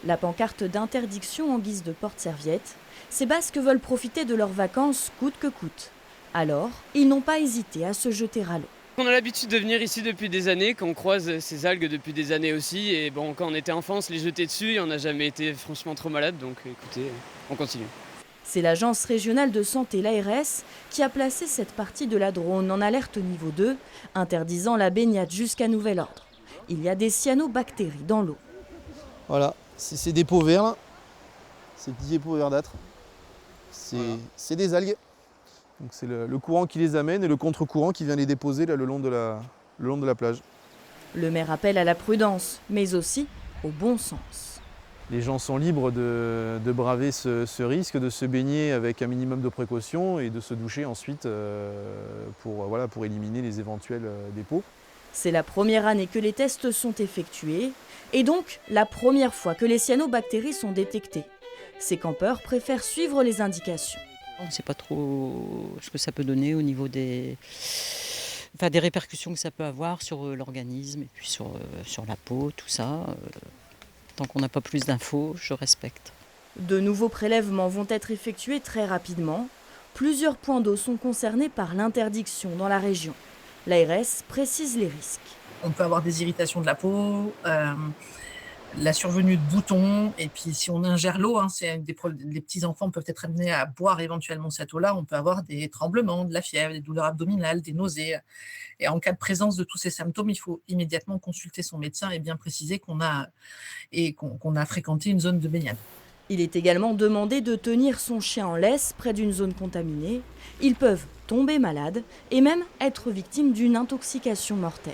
La pancarte d'interdiction en guise de porte-serviette, ces Basques veulent profiter de leurs vacances coûte que coûte. Alors, ils n'ont pas hésité à se jeter à l'eau. On a l'habitude de venir ici depuis des années, qu'on croise ces algues depuis des années aussi. Et bon, quand on était enfant, on se les jetait dessus et on n'a jamais été franchement trop malade. Donc écoutez, on continue. C'est l'Agence régionale de santé, l'ARS, qui a placé cette partie de la Dronne en alerte niveau 2, interdisant la baignade jusqu'à nouvel ordre. Il y a des cyanobactéries dans l'eau. Voilà, c'est des pots verts là. C'est des petits pots verdâtres. C'est des algues. Donc c'est le courant qui les amène et le contre-courant qui vient les déposer là, le long de la plage. Le maire appelle à la prudence, mais aussi au bon sens. Les gens sont libres de braver ce risque, de se baigner avec un minimum de précaution et de se doucher ensuite pour éliminer les éventuels dépôts. C'est la première année que les tests sont effectués et donc la première fois que les cyanobactéries sont détectées. Ces campeurs préfèrent suivre les indications. On ne sait pas trop ce que ça peut donner au niveau des répercussions que ça peut avoir sur l'organisme et puis sur la peau, tout ça. Tant qu'on n'a pas plus d'infos, je respecte. De nouveaux prélèvements vont être effectués très rapidement. Plusieurs points d'eau sont concernés par l'interdiction dans la région. L'ARS précise les risques. On peut avoir des irritations de la peau, la survenue de boutons, et puis si on ingère l'eau, les petits-enfants peuvent être amenés à boire éventuellement cette eau-là, on peut avoir des tremblements, de la fièvre, des douleurs abdominales, des nausées. Et en cas de présence de tous ces symptômes, il faut immédiatement consulter son médecin et bien préciser qu'on a fréquenté une zone de baignade. Il est également demandé de tenir son chien en laisse près d'une zone contaminée. Ils peuvent tomber malades et même être victimes d'une intoxication mortelle.